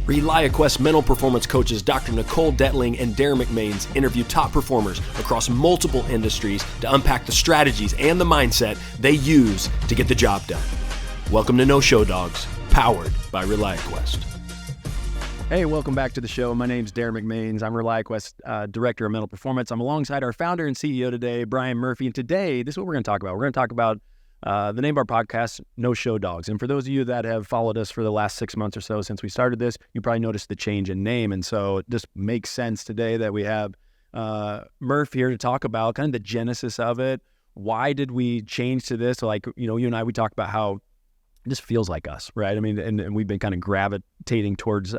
ReliaQuest mental performance coaches Dr. Nicole Detling and Derin McMains interview top performers across multiple industries to unpack the strategies and the mindset they use to get the job done. Welcome to No Show Dogs, powered by ReliaQuest. Hey, welcome back to the show. My name's Derin McMains. I'm ReliaQuest Director of Mental Performance. I'm alongside our founder and CEO today, Brian Murphy. And today, this is what we're going to talk about. We're going to talk about the name of our podcast, No Show Dogs. And for those of you that have followed us for the last 6 months or so since we started this, you probably noticed the change in name. And so it just makes sense today that we have Murph here to talk about kind of the genesis of it. Why did we change to this? So like, you know, you and I, we talked about how it just feels like us, right? I mean, and we've been kind of gravitating towards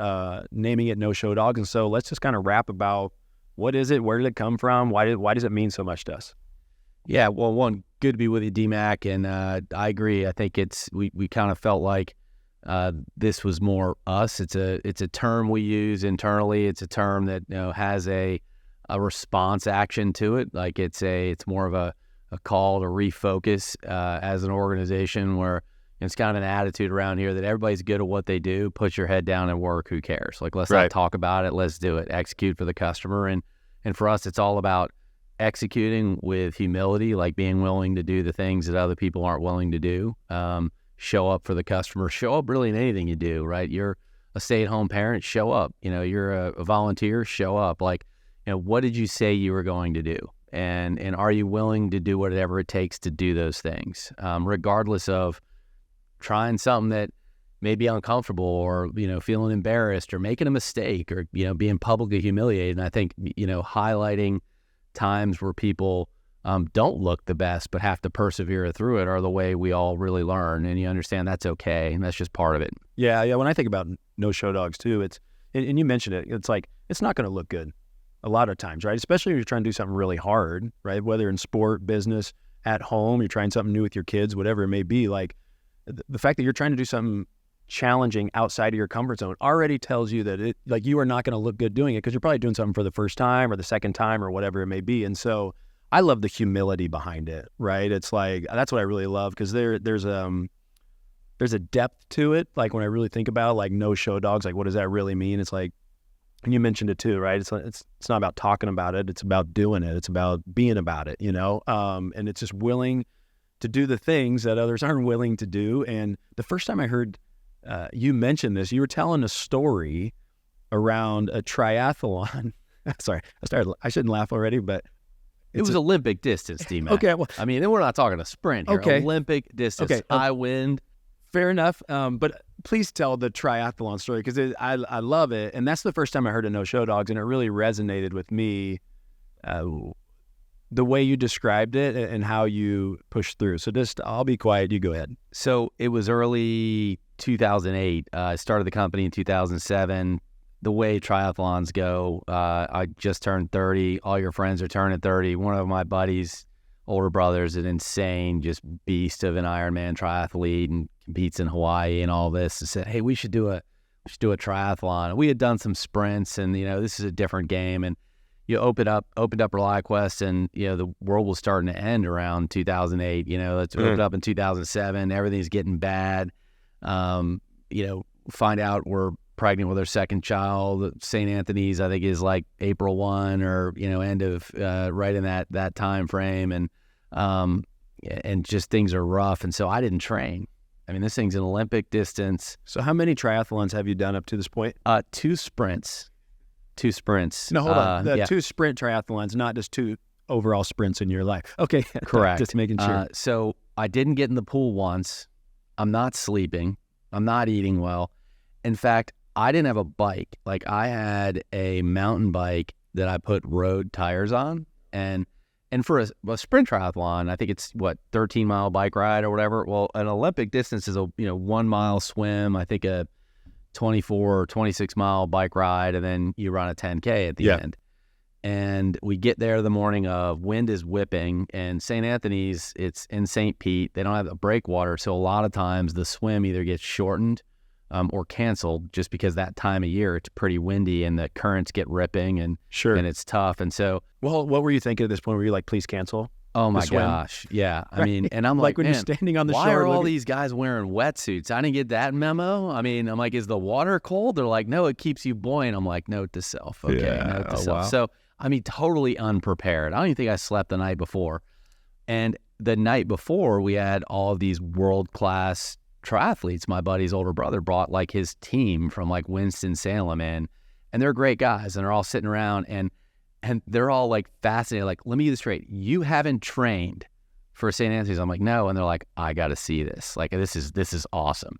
naming it No Show Dogs. And so let's just kind of rap about what is it? Where did it come from? Why does it mean so much to us? Yeah, well, one, good to be with you, D-Mac, and I agree. I think we kind of felt like this was more us. It's a term we use internally. It's a term that has a response action to it. Like it's more of a call to refocus as an organization where it's kind of an attitude around here that everybody's good at what they do. Put your head down and work. Who cares? Like let's not talk about it. Let's do it. Execute for the customer. And for us, it's all about executing with humility, like being willing to do the things that other people aren't willing to do. Show up for the customer. Show up really in anything you do, right? You're a stay-at-home parent, show up. You're a volunteer, show up. Like, what did you say you were going to do? And are you willing to do whatever it takes to do those things? Regardless of trying something that may be uncomfortable or, feeling embarrassed or making a mistake or, being publicly humiliated. And I think, highlighting times where people don't look the best but have to persevere through it are the way we all really learn, and you understand that's okay, and that's just part of it. Yeah. When I think about No Show Dogs too, it's and you mentioned it, it's like it's not going to look good a lot of times, right? Especially if you're trying to do something really hard, right? Whether in sport, business, at home, you're trying something new with your kids, whatever it may be. Like the fact that you're trying to do something challenging outside of your comfort zone already tells you that you are not going to look good doing it because you're probably doing something for the first time or the second time or whatever it may be. And so I love the humility behind it, right? It's like, that's what I really love because there's a depth to it. Like when I really think about like No Show Dogs, like what does that really mean? It's like, and you mentioned it too, right? It's not about talking about it. It's about doing it. It's about being about it, and it's just willing to do the things that others aren't willing to do. And the first time I heard you mentioned this, you were telling a story around a triathlon. Sorry, I shouldn't laugh already, but it was Olympic distance, D-Mac. Okay, well, I mean, we're not talking a sprint here. Okay. Olympic distance, okay, high wind. Fair enough. But please tell the triathlon story because I love it, and that's the first time I heard of No Show Dogs, and it really resonated with me. The way you described it and how you pushed through. So I'll be quiet. You go ahead. So it was early 2008. I started the company in 2007. The way triathlons go, I just turned 30. All your friends are turning 30. One of my buddies, older brothers, an insane, just beast of an Ironman triathlete and competes in Hawaii and all this. And said, hey, we should do a triathlon. We had done some sprints, and this is a different game. And you opened up ReliaQuest, and the world was starting to end around 2008. Let's open up in 2007. Everything's getting bad. Find out we're pregnant with our second child. St. Anthony's, I think, is like April 1 or end of right in that time frame, and just things are rough. And so I didn't train. I mean, this thing's an Olympic distance. So how many triathlons have you done up to this point? Two sprints. No, hold on. Two sprint triathlons, not just two overall sprints in your life. Okay. Correct. Just making sure. So I didn't get in the pool once. I'm not sleeping. I'm not eating well. In fact, I didn't have a bike. Like I had a mountain bike that I put road tires on. And for a sprint triathlon, I think it's 13-mile bike ride or whatever. Well, an Olympic distance is a 1 mile swim. I think a 24 or 26-mile bike ride, and then you run a 10K at the end. And we get there the morning of, wind is whipping, and St. Anthony's, it's in St. Pete. They don't have a breakwater, so a lot of times the swim either gets shortened or canceled just because that time of year it's pretty windy and the currents get ripping and Sure. and it's tough. And so, well, what were you thinking at this point? Were you like, please cancel? Oh my swim. gosh. Yeah. I Right. mean, and I'm Like when man, you're standing on the why shore. are all looking- these guys wearing wetsuits? I didn't get that memo. I mean, I'm like, is the water cold? They're like, no, it keeps you buoyant. I'm like, note to self. Okay, Yeah. note to Oh, self. wow. So, I mean, totally unprepared. I don't even think I slept the night before. And the night before, we had all of these world-class triathletes. My buddy's older brother brought like his team from like Winston-Salem in, and they're great guys, and they're all sitting around, and they're all like fascinated. Like, let me get this straight. You haven't trained for St. Anthony's? I'm like, no. And they're like, I got to see this. Like, this is awesome.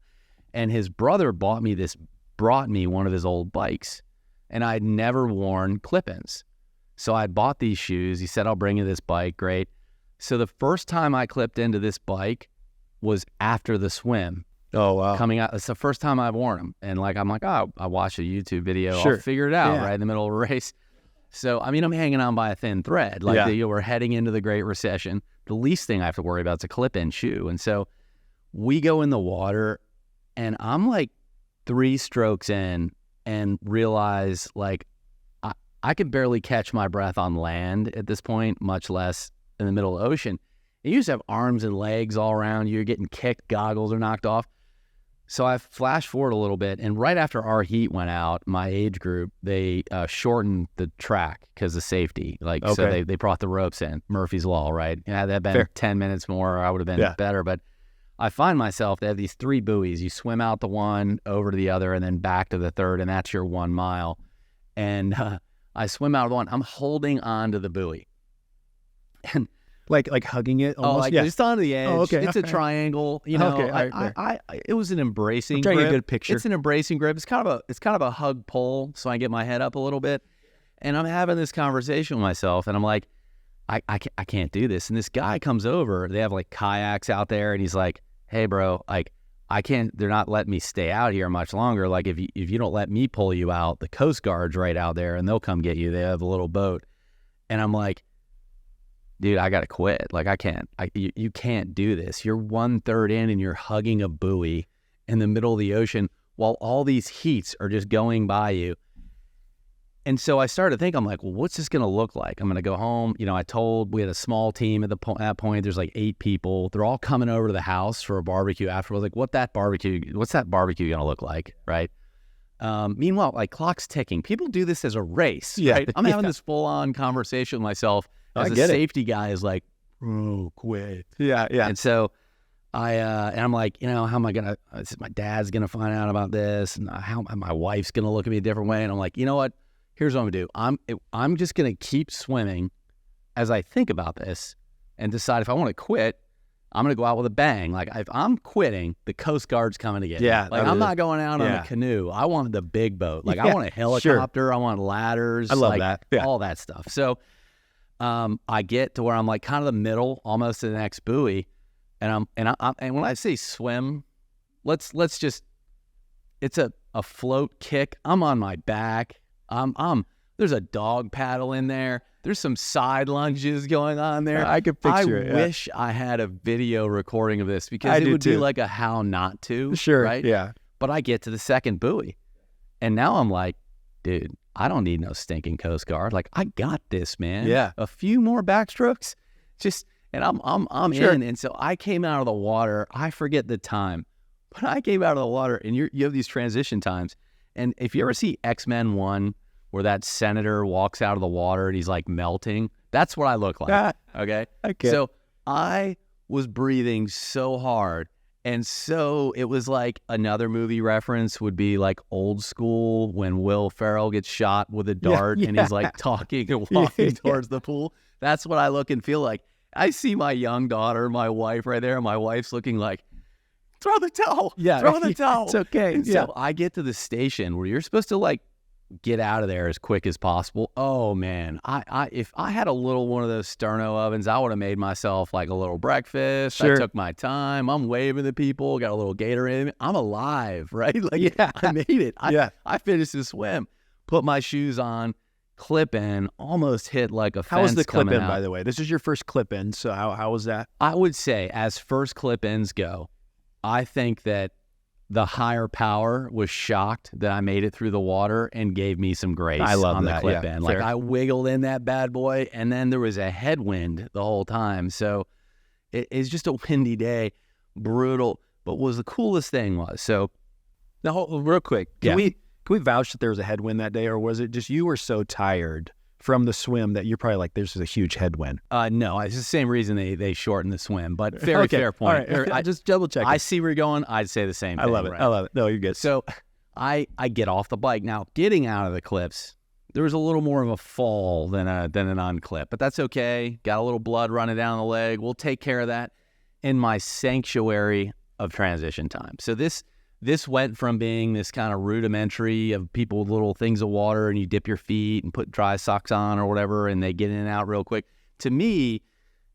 And his brother brought me one of his old bikes, and I'd never worn clip-ins. So I bought these shoes. He said, I'll bring you this bike. Great. So the first time I clipped into this bike was after the swim. Oh, wow. Coming out. It's the first time I've worn them. And like, I'm like, oh, I watched a YouTube video. Sure. I'll figure it out Yeah. right in the middle of a race. So, I mean, I'm hanging on by a thin thread. Like, we're heading into the Great Recession. The least thing I have to worry about is a clip-in shoe. And so we go in the water, and I'm like 3 strokes in and realize, like, I could barely catch my breath on land at this point, much less in the middle of the ocean. And you just have arms and legs all around you. You're getting kicked. Goggles are knocked off. So I flash forward a little bit, and right after our heat went out, my age group, they shortened the track because of safety. Like, so they brought the ropes in. Murphy's Law, right? Yeah, that'd been Fair. 10 minutes more, I would have been better. But I find myself, they have these 3 buoys. You swim out the one, over to the other, and then back to the third, and that's your 1 mile. And I swim out of the one. I'm holding on to the buoy. And Like hugging it almost? like just on the edge. Oh, okay. It's a triangle. You know, Okay, all right, I it was an embracing I'm trying to grip. get a good picture. It's an embracing grip. It's kind of a hug pull, so I get my head up a little bit. And I'm having this conversation with myself, and I'm like, I can't do this. And this guy comes over. They have like kayaks out there, and he's like, hey, bro, like, I can't, they're not letting me stay out here much longer. Like, if you don't let me pull you out, the Coast Guard's right out there, and they'll come get you. They have a little boat. And I'm like, dude, I got to quit. Like, I can't. You can't do this. You're 1/3 in, and you're hugging a buoy in the middle of the ocean while all these heats are just going by you. And so I started to think, I'm like, well, what's this going to look like? I'm going to go home. You know, we had a small team at that point. There's like 8 people. They're all coming over to the house for a barbecue afterwards. Like, what's that barbecue going to look like, right? Meanwhile, like, clock's ticking. People do this as a race, right? I'm having this full-on conversation with myself as a safety guy is like, bro, quit. Yeah. And so and I'm like, you know, how am I going to, my dad's going to find out about this, and how my wife's going to look at me a different way. And I'm like, you know what? Here's what I'm going to do. I'm just going to keep swimming as I think about this and decide if I want to quit. I'm going to go out with a bang. Like, if I'm quitting, the Coast Guard's coming to get me. Like, I'm not going out on a canoe. I want the big boat. Like, I want a helicopter. Sure. I want ladders. I love that. Yeah. All that stuff. So I get to where I'm like kind of the middle, almost to the next buoy. And when I say swim, let's just, it's a float kick. I'm on my back. There's a dog paddle in there. There's some side lunges going on there. I could picture it. I wish I had a video recording of this, because it would be like a how not to. Sure. Right? Yeah. But I get to the second buoy, and now I'm like, dude, I don't need no stinking Coast Guard. Like, I got this, man. Yeah. A few more backstrokes, and I'm Sure. in. And so I came out of the water. I forget the time, but I came out of the water, and you have these transition times. And if you ever see X-Men 1, where that senator walks out of the water and he's like melting, that's what I look like. Okay. So I was breathing so hard. And so it was like, another movie reference would be like Old School, when Will Ferrell gets shot with a dart and he's like talking and walking towards the pool. That's what I look and feel like. I see my young daughter, my wife right there. My wife's looking like, throw the towel. Throw the towel. It's okay. And so I get to the station where you're supposed to like get out of there as quick as possible. Oh man, if I had a little one of those sterno ovens, I would have made myself like a little breakfast. Sure. I took my time. I'm waving to people. Got a little Gatorade. I'm alive, right? Like, I made it. I finished the swim. Put my shoes on. Clip in. Almost hit like a fence. How was the clip in, out. by the way? This is your first clip in. So how was that? I would say, as first clip ins go, I think that the higher power was shocked that I made it through the water and gave me some grace on the clip end. Like I wiggled in that bad boy, and then there was a headwind the whole time. So it's just a windy day, brutal. But what was the coolest thing was, so now real quick, can we vouch that there was a headwind that day, or was it just you were so tired from the swim that you're probably like, there's a huge headwind? No, it's the same reason they shortened the swim, but fair point. All right. I just double check. I see where you're going. I'd say the same thing. I love it. Right? I love it. No, you're good. So I get off the bike. Now, getting out of the cliffs, there was a little more of a fall than an unclip, but that's okay. Got a little blood running down the leg. We'll take care of that in my sanctuary of transition time. So this went from being this kind of rudimentary of people with little things of water and you dip your feet and put dry socks on or whatever and they get in and out real quick. To me,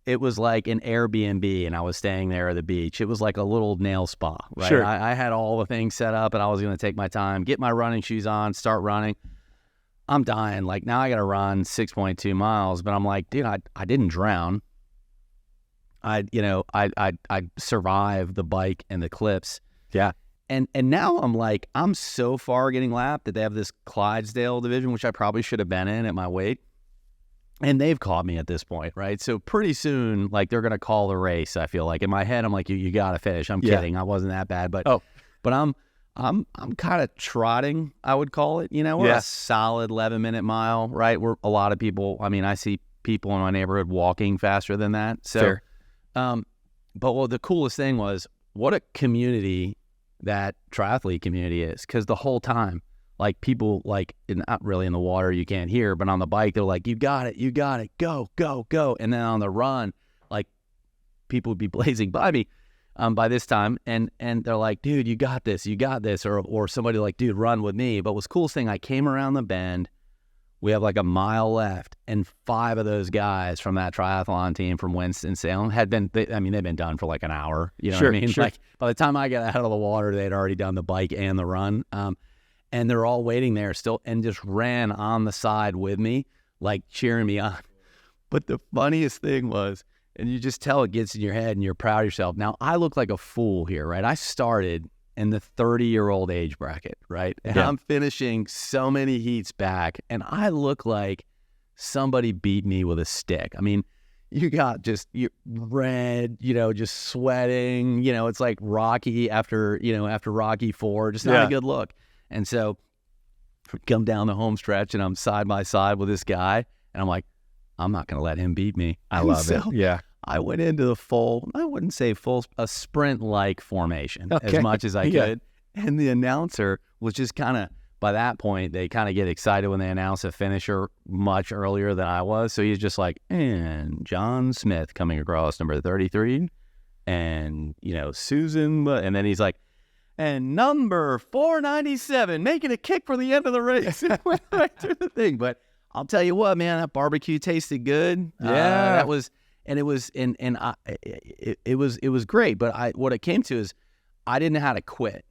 it was like an Airbnb and I was staying there at the beach. It was like a little nail spa, right? Sure. I had all the things set up and I was going to take my time, get my running shoes on, start running. I'm dying. Like now I got to run 6.2 miles, but I'm like, dude, I didn't drown. I survived the bike and the cliffs. Yeah. And now I'm like, I'm so far getting lapped that they have this Clydesdale division, which I probably should have been in at my weight. And they've caught me at this point, right? So pretty soon, like they're going to call the race. I feel like in my head, I'm like, you got to finish. I'm kidding. I wasn't that bad, but I'm kind of trotting, I would call it, we're a solid 11-minute mile, right? We're a lot of people. I mean, I see people in my neighborhood walking faster than that. So, fair. But the coolest thing was what a community that triathlete community is, because the whole time, like people like not really in the water, you can't hear, but on the bike, they're like, you got it, go, go, go. And then on the run, like people would be blazing by me by this time. And they're like, dude, you got this. Or somebody like, dude, run with me. But what's the coolest thing, I came around the bend. We have like a mile left, and 5 of those guys from that triathlon team from Winston-Salem they've been done for like an hour. You know what I mean? Sure. Like by the time I got out of the water, they'd already done the bike and the run. And they're all waiting there still and just ran on the side with me, like cheering me on. But the funniest thing was, and you just tell it gets in your head and you're proud of yourself. Now, I look like a fool here, right? I started in the 30-year-old age bracket, right? And I'm finishing so many heats back, and I look like somebody beat me with a stick. I mean, you're red, just sweating, it's like Rocky after Rocky IV, just not a good look. And so we come down the home stretch, and I'm side by side with this guy, and I'm like, I'm not going to let him beat me. I love it. Yeah. I went into a sprint-like formation as much as I could. And the announcer was just kind of, by that point, they kind of get excited when they announce a finisher much earlier than I was. So he's just like, and John Smith coming across number 33, and, Susan, and then he's like, and number 497 making a kick for the end of the race. It went right through the thing. But I'll tell you what, man, that barbecue tasted good. That was... And it was, it was great. But what it came to is, I didn't know how to quit,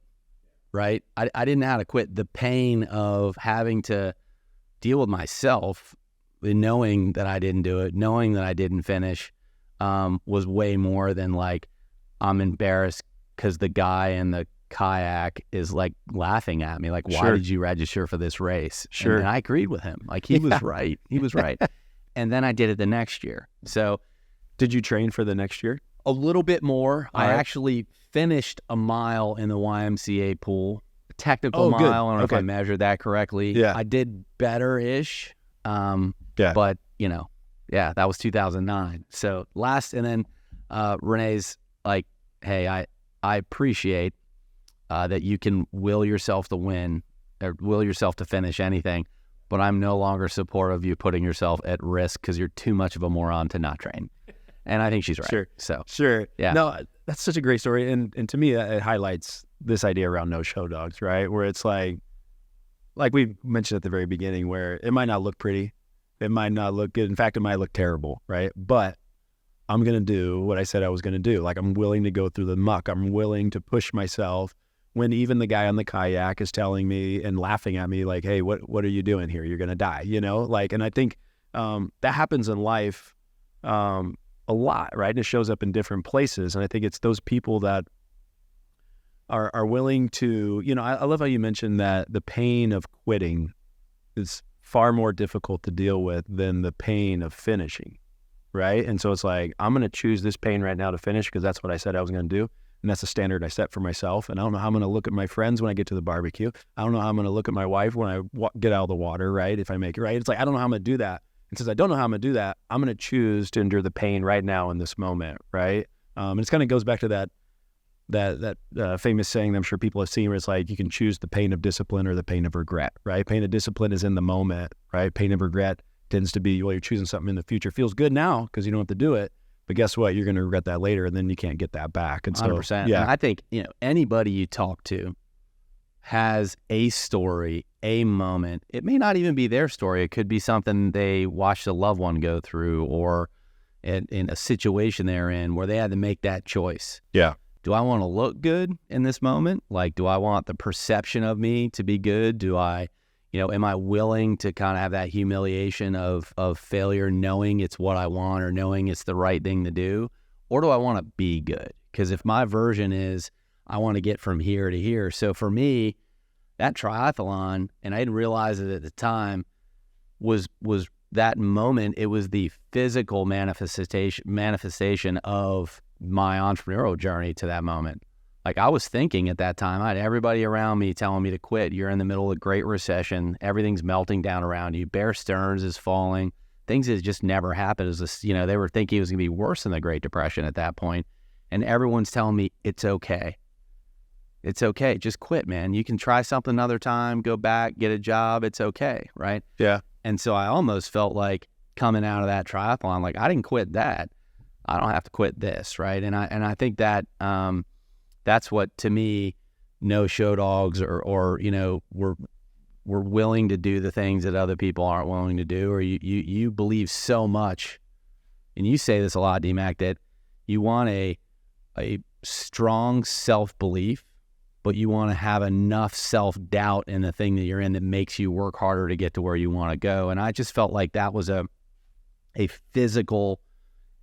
right? I didn't know how to quit. The pain of having to deal with myself, knowing that I didn't do it, knowing that I didn't finish, was way more than like, I'm embarrassed because the guy in the kayak is like laughing at me, like, why did you register for this race? Sure. And I agreed with him. Like he was right. He was right. And then I did it the next year. So. Did you train for the next year? A little bit more. All I right. actually finished a mile in the YMCA pool, a technical mile. Good. I don't know if I measured that correctly. Yeah. I did better-ish. But, that was 2009. So and then Renee's like, hey, I appreciate that you can will yourself to win or will yourself to finish anything, but I'm no longer supportive of you putting yourself at risk because you're too much of a moron to not train. And I think she's right. Sure. Yeah. No, that's such a great story. And to me, it highlights this idea around no-show dogs, right? Where it's like we mentioned at the very beginning, where it might not look pretty. It might not look good. In fact, it might look terrible, right? But I'm going to do what I said I was going to do. Like, I'm willing to go through the muck. I'm willing to push myself when even the guy on the kayak is telling me and laughing at me like, hey, what are you doing here? You're going to die, and I think that happens in life a lot, right? And it shows up in different places. And I think it's those people that are willing to, I love how you mentioned that the pain of quitting is far more difficult to deal with than the pain of finishing, right? And so it's like, I'm going to choose this pain right now to finish because that's what I said I was going to do. And that's the standard I set for myself. And I don't know how I'm going to look at my friends when I get to the barbecue. I don't know how I'm going to look at my wife when I get out of the water, right? If I make it, right? It's like, I don't know how I'm going to do that. And since I don't know how I'm going to do that, I'm going to choose to endure the pain right now in this moment, right? And it kind of goes back to that famous saying that I'm sure people have seen, where it's like, you can choose the pain of discipline or the pain of regret, right? Pain of discipline is in the moment, right? Pain of regret tends to be, well, you're choosing something in the future. It feels good now because you don't have to do it. But guess what? You're going to regret that later, and then you can't get that back. And so, 100%. yeah. And I think, anybody you talk to has a story, a moment. It may not even be their story. It could be something they watched a loved one go through, or in a situation they're in where they had to make that choice. Yeah. Do I want to look good in this moment? Like, do I want the perception of me to be good? Do I, am I willing to kind of have that humiliation of failure, knowing it's what I want or knowing it's the right thing to do? Or do I want to be good? Because if my version is, I want to get from here to here. So for me, that triathlon, and I didn't realize it at the time, was that moment. It was the physical manifestation of my entrepreneurial journey to that moment. Like, I was thinking at that time, I had everybody around me telling me to quit. You're in the middle of a great recession. Everything's melting down around you. Bear Stearns is falling. Things that just never happened. As this, they were thinking it was going to be worse than the Great Depression at that point. And everyone's telling me, it's okay. It's okay. Just quit, man. You can try something another time, go back, get a job. It's okay, right? Yeah. And so I almost felt like coming out of that triathlon, like, I didn't quit that. I don't have to quit this, right? And I think that that's what, to me, no show dogs or we're willing to do the things that other people aren't willing to do, or you believe so much, and you say this a lot, DMAC, that you want a strong self-belief, but you want to have enough self-doubt in the thing that you're in that makes you work harder to get to where you want to go. And I just felt like that was a physical,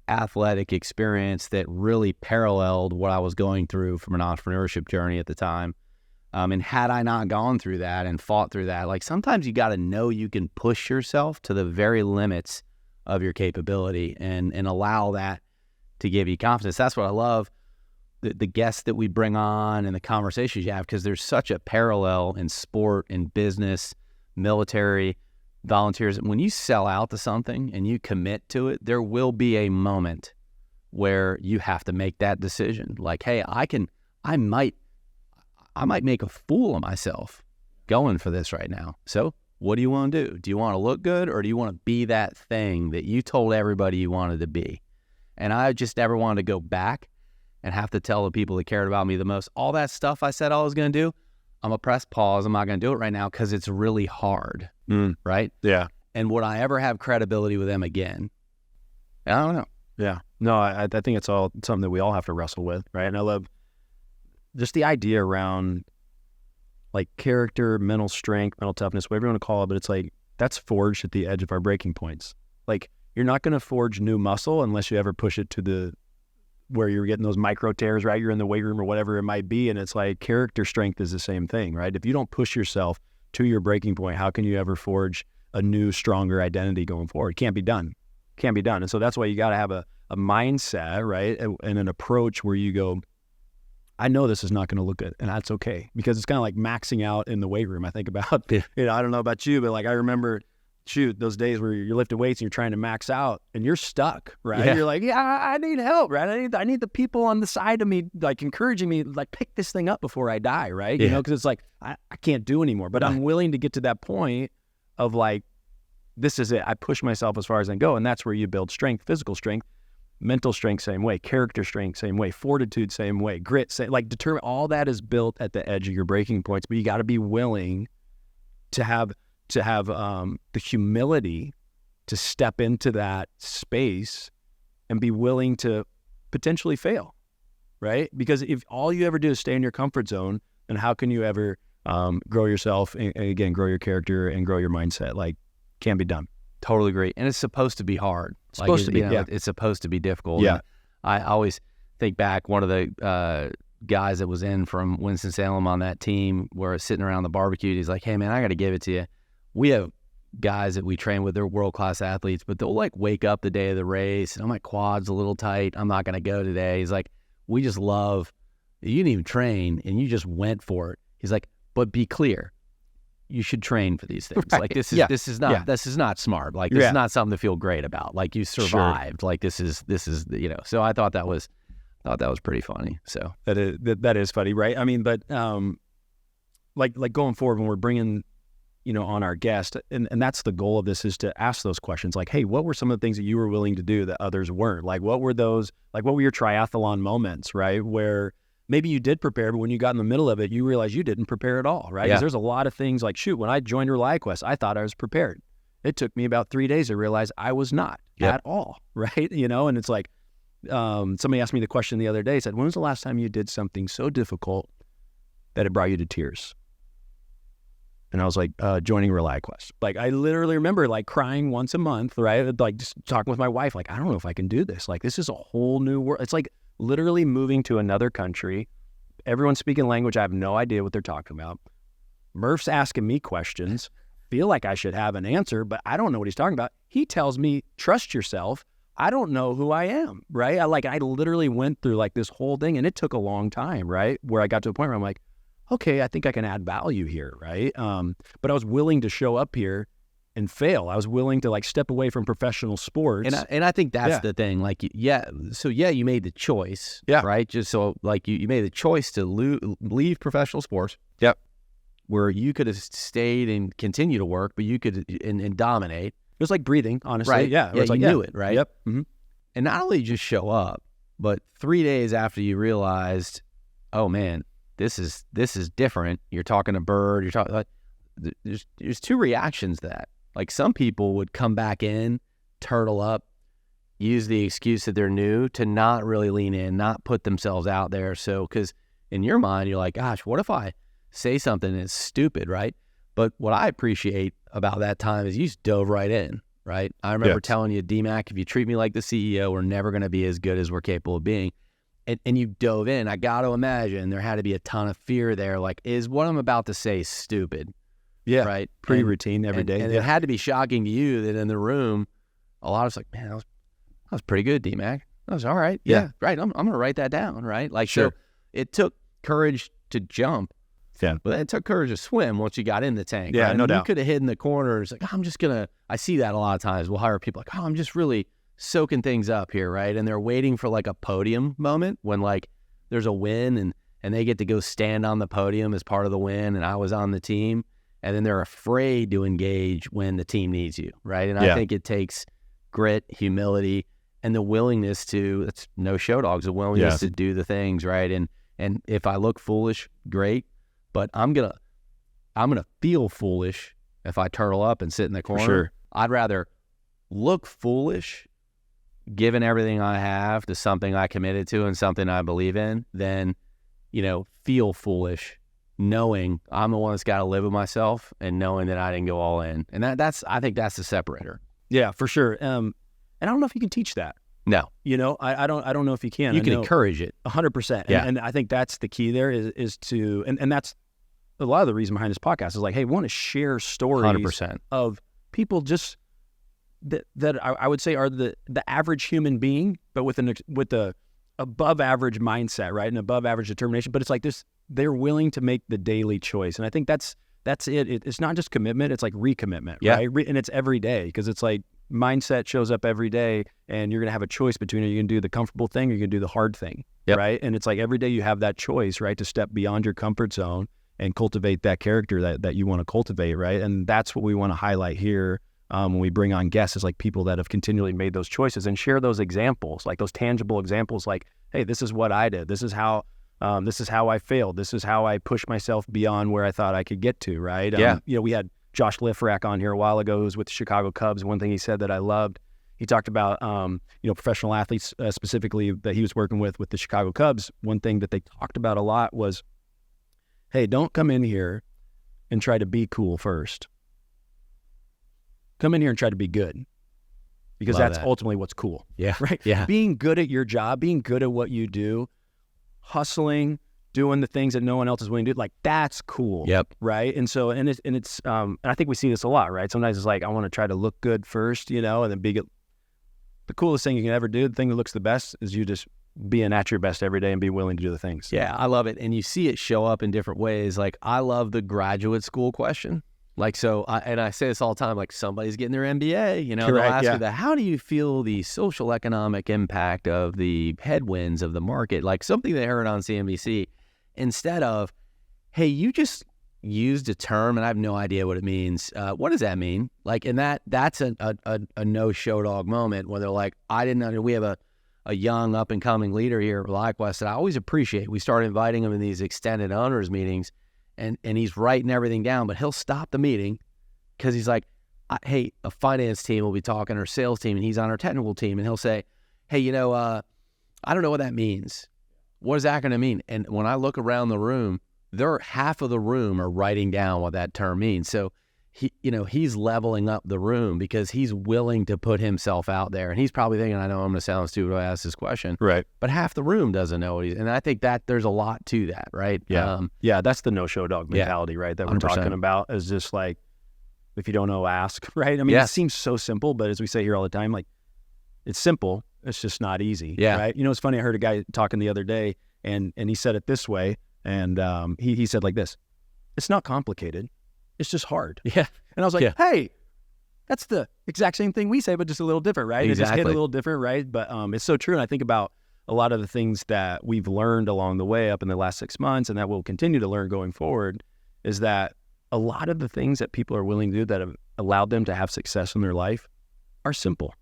athletic experience that really paralleled what I was going through from an entrepreneurship journey at the time. And had I not gone through that and fought through that, like, sometimes you got to know you can push yourself to the very limits of your capability and allow that to give you confidence. That's what I love, the guests that we bring on and the conversations you have, because there's such a parallel in sport, in business, military, volunteers. When you sell out to something and you commit to it, there will be a moment where you have to make that decision. Like, hey, I might make a fool of myself going for this right now. So what do you want to do? Do you want to look good, or do you want to be that thing that you told everybody you wanted to be? And I just never wanted to go back and have to tell the people that cared about me the most, all that stuff I said I was going to do, I'm going to press pause. I'm not going to do it right now because it's really hard. Right? Yeah. And would I ever have credibility with them again? I don't know. Yeah. No, I think it's all something that we all have to wrestle with, right? And I love just the idea around, like, character, mental strength, mental toughness, whatever you want to call it, but it's like, that's forged at the edge of our breaking points. Like, you're not going to forge new muscle unless you ever push it to where you're getting those micro tears, right? You're in the weight room or whatever it might be. And it's like, character strength is the same thing, right? If you don't push yourself to your breaking point, how can you ever forge a new, stronger identity going forward? Can't be done. And so that's why you got to have a mindset, right? And an approach where you go, I know this is not going to look good, and that's okay, because it's kind of like maxing out in the weight room. I think about, I don't know about you, but like, I remember, those days where you're lifting weights and you're trying to max out and you're stuck, right? Yeah. You're like, I need help, right? I need the people on the side of me, like, encouraging me, like, pick this thing up before I die, right? Yeah. Because it's like, I can't do anymore, but I'm willing to get to that point of, like, this is it. I push myself as far as I can go. And that's where you build strength, physical strength, mental strength, same way, character strength, same way, fortitude, same way, grit, determine, all that is built at the edge of your breaking points, but you got to be willing to have the humility to step into that space and be willing to potentially fail, right? Because if all you ever do is stay in your comfort zone, then how can you ever grow yourself and again, grow your character and grow your mindset? Like, can't be done. Totally agree. And it's supposed to be hard. It's supposed to be, It's supposed to be difficult. Yeah. And I always think back, one of the guys that was in from Winston-Salem on that team were sitting around the barbecue. He's like, hey, man, I got to give it to you. We have guys that we train with, they're world-class athletes, but they'll like wake up the day of the race and my quad's a little tight. I'm not going to go today. He's like, we just love, you didn't even train and you just went for it. He's like, but be clear, you should train for these things. Right. Like this is not smart. Like this is not something to feel great about. Like you survived. Like this is, so I thought that was pretty funny. So that is funny, right? I mean, but like going forward when we're bringing, on our guest, and that's the goal of this, is to ask those questions like, hey, what were some of the things that you were willing to do that others weren't? Like, what were your triathlon moments, right? Where maybe you did prepare, but when you got in the middle of it, you realized you didn't prepare at all, right? Because there's a lot of things like, shoot, when I joined ReliaQuest, I thought I was prepared. It took me about 3 days to realize I was not at all, right? And it's like, somebody asked me the question the other day, said, when was the last time you did something so difficult that it brought you to tears? And I was like, joining ReliaQuest. Like, I literally remember like crying once a month, right? Like just talking with my wife, like, I don't know if I can do this. Like, this is a whole new world. It's like literally moving to another country. Everyone's speaking language. I have no idea what they're talking about. Murph's asking me questions. Feel like I should have an answer, but I don't know what he's talking about. He tells me, trust yourself. I don't know who I am, right? I literally went through like this whole thing, and it took a long time, right? Where I got to a point where I'm like, okay, I think I can add value here, right? But I was willing to show up here and fail. I was willing to like step away from professional sports. And I think that's the thing. Like, you made the choice, right? Just so like you made the choice to leave professional sports. Yep. Where you could have stayed and continue to work, but you could and dominate. It was like breathing, honestly. Right. Yeah. It was like, knew it, right? Yep. Mm-hmm. And not only just show up, but 3 days after you realized, oh man, this is different. You're talking to Bird. You're talking like there's two reactions to that. Like some people would come back in, turtle up, use the excuse that they're new to not really lean in, not put themselves out there. So because in your mind you're like, gosh, what if I say something that's stupid, right? But what I appreciate about that time is you just dove right in, right? I remember telling you, DMAC, if you treat me like the CEO, we're never going to be as good as we're capable of being. And you dove in. I got to imagine there had to be a ton of fear there. Like, is what I'm about to say stupid? Yeah. Right? Pretty routine every day. And it had to be shocking to you that in the room, a lot of us like, man, that was pretty good, DMAC. That was all right. Yeah. Right. I'm going to write that down, right? Like, so it took courage to jump. Yeah. But it took courage to swim once you got in the tank. Yeah, right? no doubt. You could have hid in the corners. Like, I see that a lot of times. We'll hire people like, I'm just really soaking things up here, right? And they're waiting for like a podium moment when like there's a win and they get to go stand on the podium as part of the win and I was on the team. And then they're afraid to engage when the team needs you, right? And I think it takes grit, humility, and the willingness to, it's no show dogs, the willingness to do the things, right? And if I look foolish, great. But I'm gonna feel foolish if I turtle up and sit in the corner. For sure. I'd rather look foolish, given everything I have to something I committed to and something I believe in, than feel foolish, knowing I'm the one that's got to live with myself and knowing that I didn't go all in. And I think that's the separator. Yeah, for sure. And I don't know if you can teach that. No. I don't know if you can. You can encourage it. 100%. Yeah. And I think that's the key there is to, and that's a lot of the reason behind this podcast is like, hey, we want to share stories 100%. of people just that I would say are the average human being, but with the above average mindset, right? And above average determination. But it's like this, they're willing to make the daily choice. And I think that's it. It's not just commitment, it's like recommitment, right? And it's every day, because it's like, mindset shows up every day and you're going to have a choice between, are you going to do the comfortable thing or you're going to do the hard thing, right? And it's like every day you have that choice, right? To step beyond your comfort zone and cultivate that character that you want to cultivate, right? And that's what we want to highlight here when we bring on guests, is like people that have continually made those choices and share those examples, like those tangible examples, like, hey, this is what I did. This is how I failed. This is how I pushed myself beyond where I thought I could get to, right? We had Josh Lifrak on here a while ago, who's with the Chicago Cubs. One thing he said that I loved, he talked about, professional athletes specifically that he was working with the Chicago Cubs. One thing that they talked about a lot was, hey, don't come in here and try to be cool first. Come in here and try to be good, because that's ultimately what's cool. Yeah. Right. Yeah. Being good at your job, being good at what you do, hustling, doing the things that no one else is willing to do, like that's cool. Yep. Right. And so, and I think we see this a lot, right? Sometimes it's like, I want to try to look good first, and then the coolest thing you can ever do, the thing that looks the best, is you just being at your best every day and be willing to do the things. Yeah, I love it. And you see it show up in different ways. Like, I love the graduate school question. Like, I say this all the time, like, somebody's getting their MBA, they'll ask you that, how do you feel the social economic impact of the headwinds of the market? Like something they heard on CNBC, instead of, hey, you just used a term and I have no idea what it means. What does that mean? Like, and that's a no show dog moment where they're like, I didn't know. We have a young up and coming leader here at ReliaQuest that I always appreciate. We started inviting him in these extended owners meetings, and he's writing everything down, but he'll stop the meeting because he's like, hey, a finance team will be talking, or sales team, and he's on our technical team, and he'll say, hey, I don't know what that means. What is that going to mean? And when I look around the room, half of the room are writing down what that term means. So he's leveling up the room because he's willing to put himself out there. And he's probably thinking, I know I'm going to sound stupid when I ask this question. Right. But half the room doesn't know what and I think that there's a lot to that, right? Yeah. That's the no-show dog mentality, right? That we're 100%. talking about, is just like, if you don't know, ask, right? I mean, It seems so simple, but as we say here all the time, like, it's simple. It's just not easy. Yeah. Right. It's funny. I heard a guy talking the other day, and he said it this way. And he said like this: it's not complicated. It's just hard. Yeah. And I was like, hey, that's the exact same thing we say, but just a little different, right? Exactly. It just hit a little different, right? But it's so true. And I think about a lot of the things that we've learned along the way up in the last 6 months, and that we'll continue to learn going forward, is that a lot of the things that people are willing to do that have allowed them to have success in their life are simple.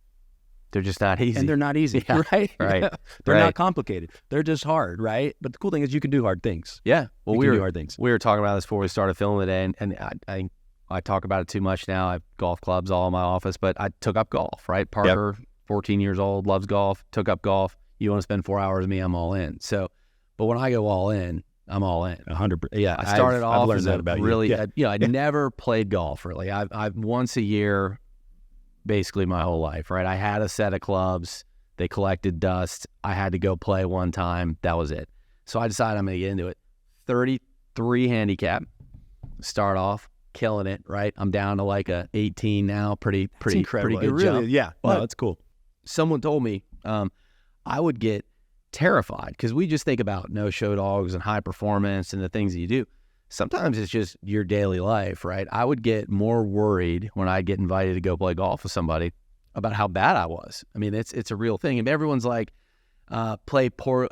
They're just not easy. And they're not easy, Yeah. right? Right. They're Right. not complicated. They're just hard, right? But the cool thing is you can do hard things. Yeah. Well, You can do hard things. We were talking about this before we started filming today, and I talk about it too much now. I have golf clubs all in my office, but I took up golf, right? Parker, 14 years old, loves golf, took up golf. You want to spend 4 hours with me, I'm all in. So, but when I go all in, I'm all in. 100%. Yeah. I started off I've learned as that about really, you. I never played golf really. I've once a year, basically my whole life, right? I had a set of clubs. They collected dust. I had to go play one time. That was it. So I decided I'm going to get into it. 33 handicap. Start off killing it, right? I'm down to like a 18 now. Pretty incredible. good It really, jump. yeah. But No, that's cool. someone told me I would get terrified because we just think about no-show dogs and high performance and the things that you do. Sometimes it's just your daily life, right? I would get more worried when I'd get invited to go play golf with somebody about how bad I was. I mean, it's a real thing. And everyone's like, play poor,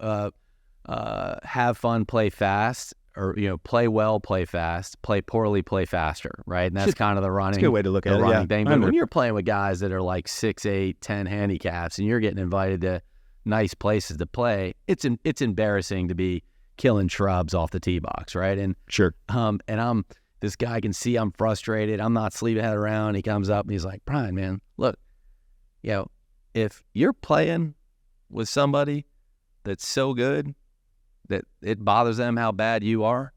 have fun, play fast, or, play well, play fast, play poorly, play faster, right? And that's kind of the running, That's a good way to look at it. running Yeah. thing. But when you're playing with guys that are like 6, 8, 10 handicaps and you're getting invited to nice places to play, it's embarrassing to be killing shrubs off the tee box, right? And Sure. and this guy can see I'm frustrated. I'm not sleeping head around. He comes up and he's like, Brian, man, look, if you're playing with somebody that's so good that it bothers them how bad you are,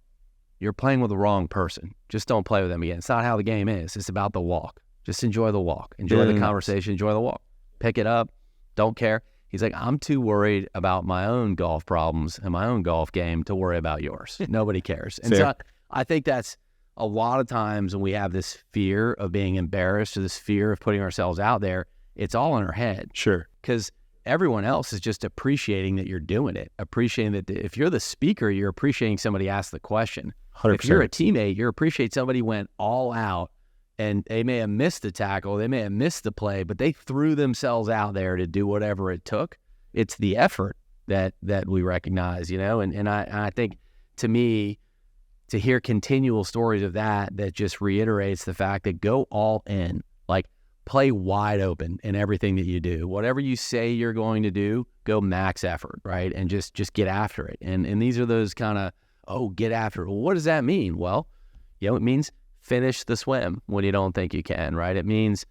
you're playing with the wrong person. Just don't play with them again. It's not how the game is. It's about the walk. Just enjoy the walk. Enjoy the conversation. Enjoy the walk. Pick it up. Don't care. He's like, I'm too worried about my own golf problems and my own golf game to worry about yours. Nobody cares. And so I think that's a lot of times when we have this fear of being embarrassed or this fear of putting ourselves out there, it's all in our head. Sure. Because everyone else is just appreciating that you're doing it, appreciating that if you're the speaker, you're appreciating somebody asked the question. 100%. If you're a teammate, you appreciate somebody went all out and they may have missed the tackle, they may have missed the play, but they threw themselves out there to do whatever it took. It's the effort that we recognize, and I think, to me, to hear continual stories of that just reiterates the fact that go all in, like play wide open in everything that you do. Whatever you say you're going to do, go max effort, right? And just get after it. And these are those kind of, get after it. Well, what does that mean? Well, it means finish the swim when you don't think you can, right? It means,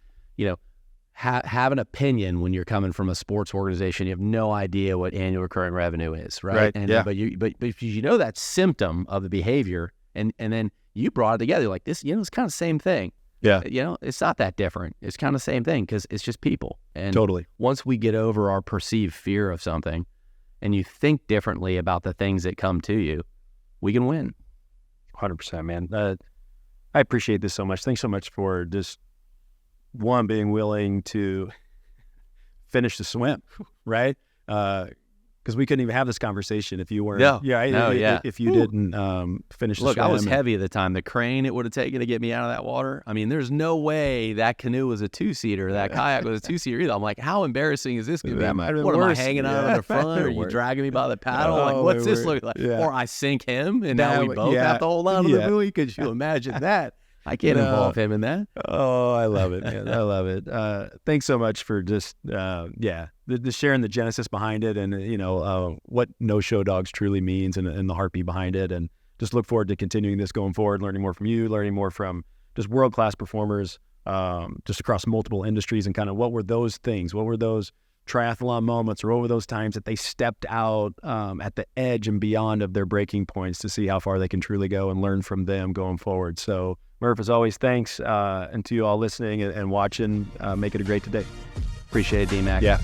have an opinion when you're coming from a sports organization. You have no idea what annual recurring revenue is, right? And, yeah. But if you know that symptom of the behavior, and then you brought it together like this, it's kind of the same thing. Yeah. It's not that different. It's kind of the same thing because it's just people. And Totally. once we get over our perceived fear of something and you think differently about the things that come to you, we can win. 100%, man. I appreciate this so much. Thanks so much for just one, being willing to finish the swim, right? Because we couldn't even have this conversation if you weren't. If you didn't finish the swim. Look, I was heavy at the time. The crane it would have taken to get me out of that water. I mean, there's no way that canoe was a 2-seater, that kayak was a 2-seater either. I'm like, how embarrassing is this going to be? Might have been What worse. am I hanging out on the front? Are you dragging me by the paddle? Like, what's this look like? Yeah. Or I sink him, and now we both have to hold on to the buoy. Could you imagine that? I can't involve him in that. Oh, I love it, man. I love it. Thanks so much for just, the sharing the genesis behind it, and, what No Show Dogs truly means, and the heartbeat behind it. And just look forward to continuing this going forward, learning more from you, learning more from just world-class performers just across multiple industries, and kind of what were those things? What were those triathlon moments, or what were those times that they stepped out at the edge and beyond of their breaking points to see how far they can truly go, and learn from them going forward. So Murph, as always, thanks. And to you all listening and watching, make it a great day. Appreciate it, D-Mac. Yeah.